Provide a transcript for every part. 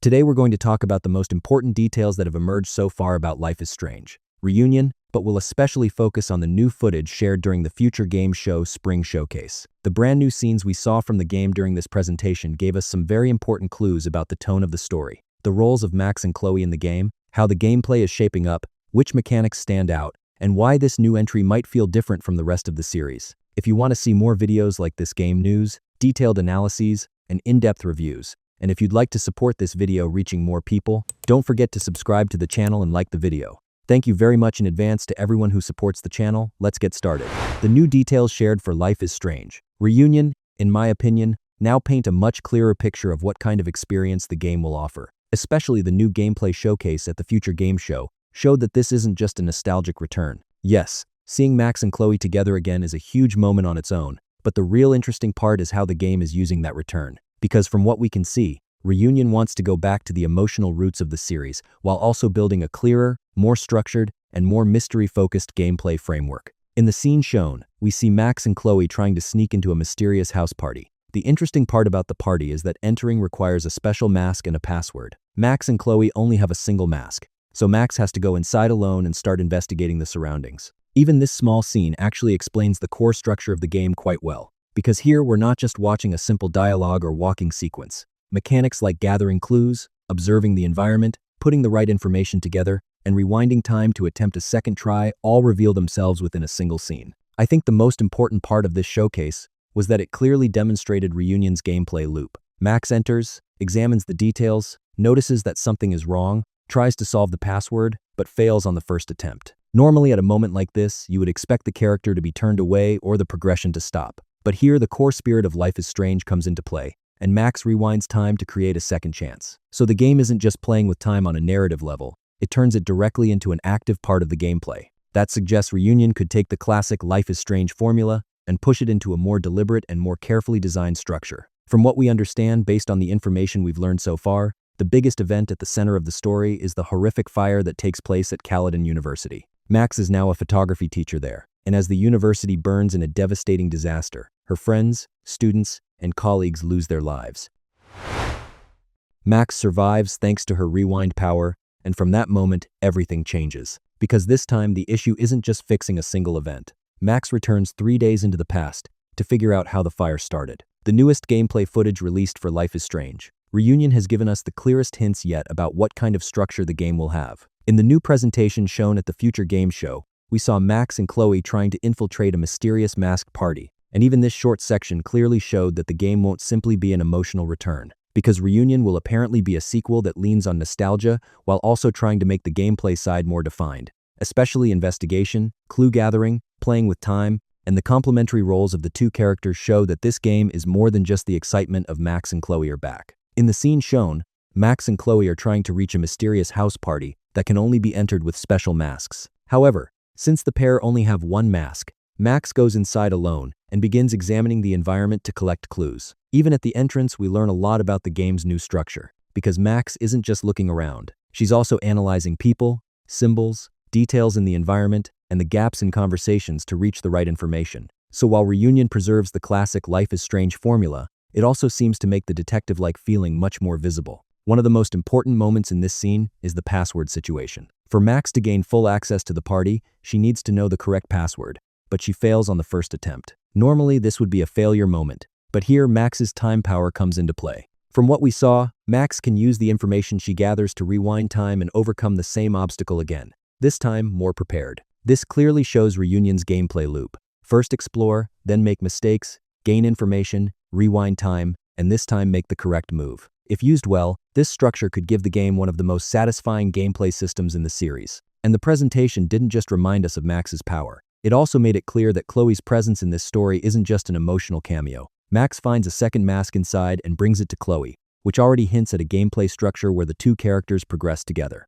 Today we're going to talk about the most important details that have emerged so far about Life is Strange Reunion, but we'll especially focus on the new footage shared during the Future Game Show Spring Showcase. The brand new scenes we saw from the game during this presentation gave us some very important clues about the tone of the story, the roles of Max and Chloe in the game, how the gameplay is shaping up, which mechanics stand out, and why this new entry might feel different from the rest of the series. If you want to see more videos like this game news, detailed analyses, and in-depth reviews, and if you'd like to support this video reaching more people, don't forget to subscribe to the channel and like the video. Thank you very much in advance to everyone who supports the channel. Let's get started. The new details shared for Life is Strange Reunion, in my opinion, now paint a much clearer picture of what kind of experience the game will offer. Especially the new gameplay showcase at the Future Game Show showed that this isn't just a nostalgic return. Yes, seeing Max and Chloe together again is a huge moment on its own, but the real interesting part is how the game is using that return. Because from what we can see, Reunion wants to go back to the emotional roots of the series, while also building a clearer, more structured, and more mystery-focused gameplay framework. In the scene shown, we see Max and Chloe trying to sneak into a mysterious house party. The interesting part about the party is that entering requires a special mask and a password. Max and Chloe only have a single mask, so Max has to go inside alone and start investigating the surroundings. Even this small scene actually explains the core structure of the game quite well, because here we're not just watching a simple dialogue or walking sequence. Mechanics like gathering clues, observing the environment, putting the right information together, and rewinding time to attempt a second try all reveal themselves within a single scene. I think the most important part of this showcase was that it clearly demonstrated Reunion's gameplay loop. Max enters, examines the details, notices that something is wrong, tries to solve the password, but fails on the first attempt. Normally at a moment like this, you would expect the character to be turned away or the progression to stop. But here the core spirit of Life is Strange comes into play, and Max rewinds time to create a second chance. So the game isn't just playing with time on a narrative level, it turns it directly into an active part of the gameplay. That suggests Reunion could take the classic Life is Strange formula and push it into a more deliberate and more carefully designed structure. From what we understand based on the information we've learned so far, the biggest event at the center of the story is the horrific fire that takes place at Caulfield University. Max is now a photography teacher there, and as the university burns in a devastating disaster, her friends, students, and colleagues lose their lives. Max survives thanks to her rewind power, and from that moment, everything changes. Because this time, the issue isn't just fixing a single event. Max returns 3 days into the past to figure out how the fire started. The newest gameplay footage released for Life is Strange Reunion has given us the clearest hints yet about what kind of structure the game will have. In the new presentation shown at the Future Game Show, we saw Max and Chloe trying to infiltrate a mysterious masked party. And even this short section clearly showed that the game won't simply be an emotional return, because Reunion will apparently be a sequel that leans on nostalgia while also trying to make the gameplay side more defined, especially investigation, clue gathering, playing with time, and the complementary roles of the two characters show that this game is more than just the excitement of Max and Chloe are back. In the scene shown, Max and Chloe are trying to reach a mysterious house party that can only be entered with special masks. However, since the pair only have one mask, Max goes inside alone and begins examining the environment to collect clues. Even at the entrance, we learn a lot about the game's new structure, because Max isn't just looking around. She's also analyzing people, symbols, details in the environment, and the gaps in conversations to reach the right information. So while Reunion preserves the classic Life is Strange formula, it also seems to make the detective-like feeling much more visible. One of the most important moments in this scene is the password situation. For Max to gain full access to the party, she needs to know the correct password, but she fails on the first attempt. Normally, this would be a failure moment, but here Max's time power comes into play. From what we saw, Max can use the information she gathers to rewind time and overcome the same obstacle again, this time more prepared. This clearly shows Reunion's gameplay loop. First explore, then make mistakes, gain information, rewind time, and this time make the correct move. If used well, this structure could give the game one of the most satisfying gameplay systems in the series. And the presentation didn't just remind us of Max's power. It also made it clear that Chloe's presence in this story isn't just an emotional cameo. Max finds a second mask inside and brings it to Chloe, which already hints at a gameplay structure where the two characters progress together.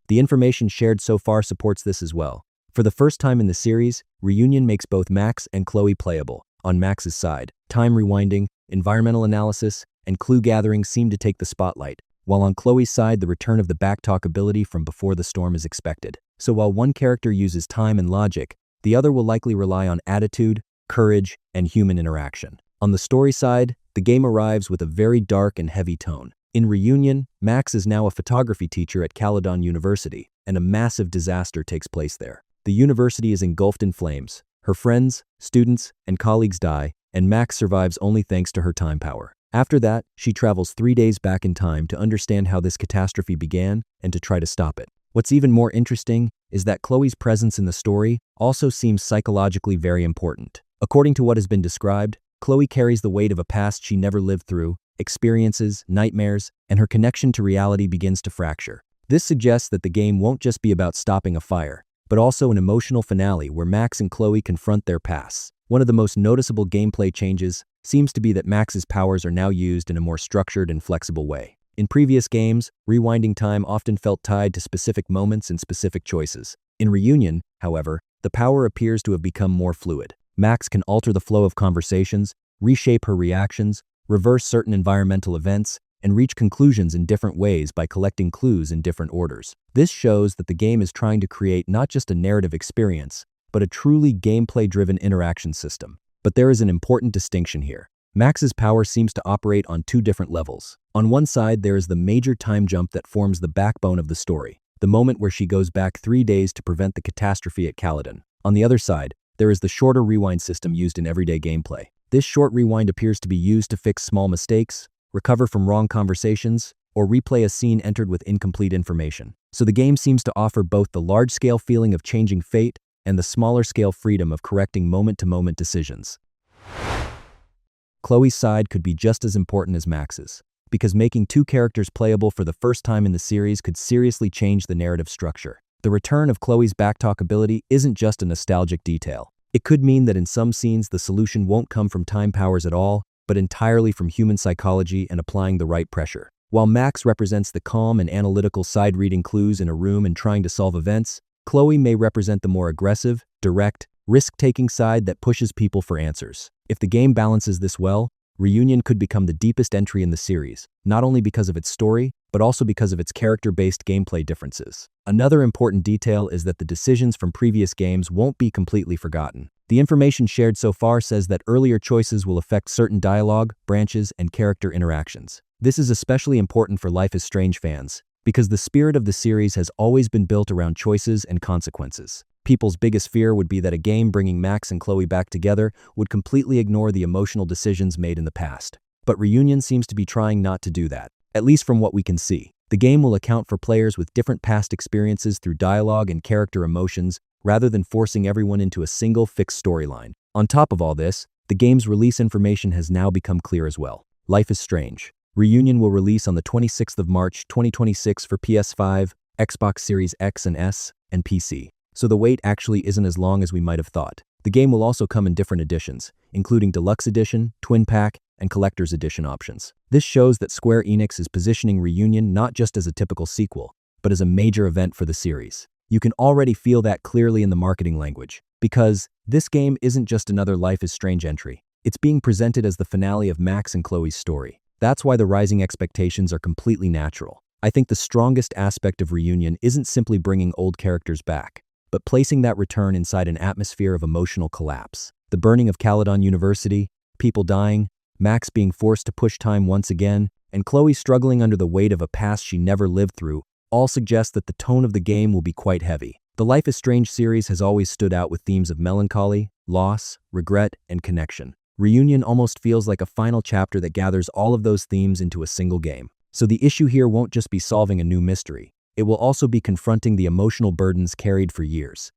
The information shared so far supports this as well. For the first time in the series, Reunion makes both Max and Chloe playable. On Max's side, time rewinding, environmental analysis, and clue gathering seem to take the spotlight, while on Chloe's side the return of the backtalk ability from before the storm is expected. So while one character uses time and logic, the other will likely rely on attitude, courage, and human interaction. On the story side, the game arrives with a very dark and heavy tone. In Reunion, Max is now a photography teacher at Caledon University, and a massive disaster takes place there. The university is engulfed in flames. Her friends, students, and colleagues die, and Max survives only thanks to her time power. After that, she travels 3 days back in time to understand how this catastrophe began and to try to stop it. What's even more interesting is that Chloe's presence in the story also seems psychologically very important. According to what has been described, Chloe carries the weight of a past she never lived through, experiences, nightmares, and her connection to reality begins to fracture. This suggests that the game won't just be about stopping a fire, but also an emotional finale where Max and Chloe confront their pasts. One of the most noticeable gameplay changes seems to be that Max's powers are now used in a more structured and flexible way. In previous games, rewinding time often felt tied to specific moments and specific choices. In Reunion, however, the power appears to have become more fluid. Max can alter the flow of conversations, reshape her reactions, reverse certain environmental events, and reach conclusions in different ways by collecting clues in different orders. This shows that the game is trying to create not just a narrative experience, but a truly gameplay-driven interaction system. But there is an important distinction here. Max's power seems to operate on two different levels. On one side, there is the major time jump that forms the backbone of the story, the moment where she goes back 3 days to prevent the catastrophe at Caledon. On the other side, there is the shorter rewind system used in everyday gameplay. This short rewind appears to be used to fix small mistakes, recover from wrong conversations, or replay a scene entered with incomplete information. So the game seems to offer both the large-scale feeling of changing fate and the smaller-scale freedom of correcting moment-to-moment decisions. Chloe's side could be just as important as Max's, because making two characters playable for the first time in the series could seriously change the narrative structure. The return of Chloe's backtalk ability isn't just a nostalgic detail. It could mean that in some scenes the solution won't come from time powers at all, but entirely from human psychology and applying the right pressure. While Max represents the calm and analytical side reading clues in a room and trying to solve events, Chloe may represent the more aggressive, direct, risk-taking side that pushes people for answers. If the game balances this well, Reunion could become the deepest entry in the series, not only because of its story, but also because of its character-based gameplay differences. Another important detail is that the decisions from previous games won't be completely forgotten. The information shared so far says that earlier choices will affect certain dialogue, branches, and character interactions. This is especially important for Life is Strange fans, because the spirit of the series has always been built around choices and consequences. People's biggest fear would be that a game bringing Max and Chloe back together would completely ignore the emotional decisions made in the past. But Reunion seems to be trying not to do that, at least from what we can see. The game will account for players with different past experiences through dialogue and character emotions, rather than forcing everyone into a single fixed storyline. On top of all this, the game's release information has now become clear as well. Life is Strange. Reunion will release on the 26th of March 2026 for PS5, Xbox Series X and S, and PC. So the wait actually isn't as long as we might have thought. The game will also come in different editions, including Deluxe Edition, Twin Pack, and Collector's Edition options. This shows that Square Enix is positioning Reunion not just as a typical sequel, but as a major event for the series. You can already feel that clearly in the marketing language, because this game isn't just another Life is Strange entry. It's being presented as the finale of Max and Chloe's story. That's why the rising expectations are completely natural. I think the strongest aspect of Reunion isn't simply bringing old characters back, but placing that return inside an atmosphere of emotional collapse. The burning of Caledon University, people dying, Max being forced to push time once again, and Chloe struggling under the weight of a past she never lived through, all suggest that the tone of the game will be quite heavy. The Life is Strange series has always stood out with themes of melancholy, loss, regret, and connection. Reunion almost feels like a final chapter that gathers all of those themes into a single game. So the issue here won't just be solving a new mystery. It will also be confronting the emotional burdens carried for years.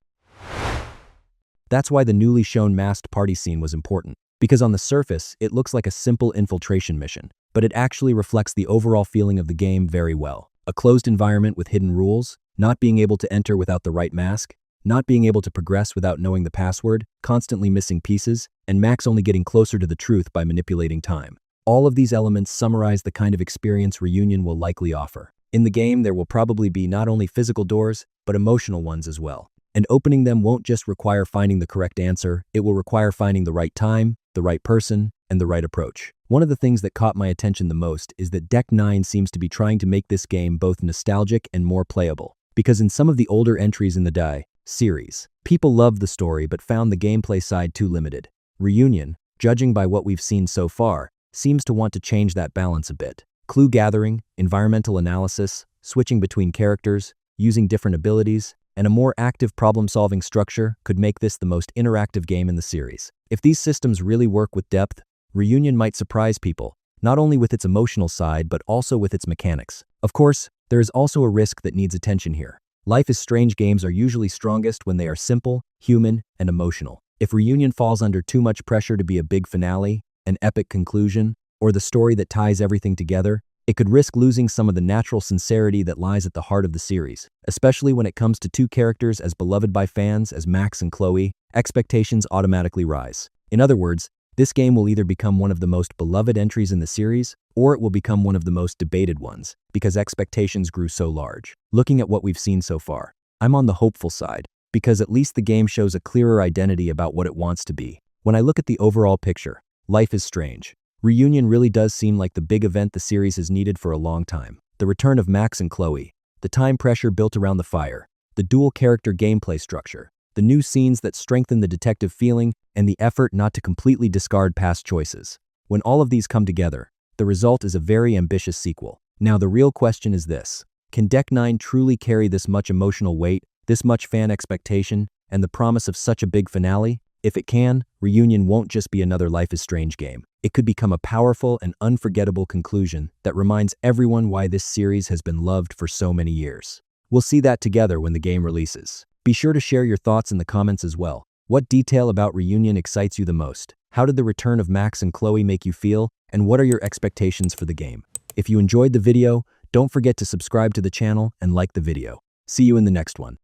That's why the newly shown masked party scene was important, because on the surface, it looks like a simple infiltration mission, but it actually reflects the overall feeling of the game very well. A closed environment with hidden rules, not being able to enter without the right mask, not being able to progress without knowing the password, constantly missing pieces, and Max only getting closer to the truth by manipulating time. All of these elements summarize the kind of experience Reunion will likely offer. In the game, there will probably be not only physical doors, but emotional ones as well. And opening them won't just require finding the correct answer, it will require finding the right time, the right person, and the right approach. One of the things that caught my attention the most is that Deck 9 seems to be trying to make this game both nostalgic and more playable. Because in some of the older entries in the Die series, people loved the story but found the gameplay side too limited. Reunion, judging by what we've seen so far, seems to want to change that balance a bit. Clue gathering, environmental analysis, switching between characters, using different abilities, and a more active problem-solving structure could make this the most interactive game in the series. If these systems really work with depth, Reunion might surprise people, not only with its emotional side but also with its mechanics. Of course, there is also a risk that needs attention here. Life is Strange games are usually strongest when they are simple, human, and emotional. If Reunion falls under too much pressure to be a big finale, an epic conclusion, or the story that ties everything together, it could risk losing some of the natural sincerity that lies at the heart of the series. Especially when it comes to two characters as beloved by fans as Max and Chloe, expectations automatically rise. In other words, this game will either become one of the most beloved entries in the series, or it will become one of the most debated ones, because expectations grew so large. Looking at what we've seen so far, I'm on the hopeful side, because at least the game shows a clearer identity about what it wants to be. When I look at the overall picture, Life is Strange. Reunion really does seem like the big event the series has needed for a long time. The return of Max and Chloe, the time pressure built around the fire, the dual-character gameplay structure, the new scenes that strengthen the detective feeling, and the effort not to completely discard past choices. When all of these come together, the result is a very ambitious sequel. Now the real question is this: can Deck 9 truly carry this much emotional weight, this much fan expectation, and the promise of such a big finale? If it can, Reunion won't just be another Life is Strange game. It could become a powerful and unforgettable conclusion that reminds everyone why this series has been loved for so many years. We'll see that together when the game releases. Be sure to share your thoughts in the comments as well. What detail about Reunion excites you the most? How did the return of Max and Chloe make you feel? And what are your expectations for the game? If you enjoyed the video, don't forget to subscribe to the channel and like the video. See you in the next one.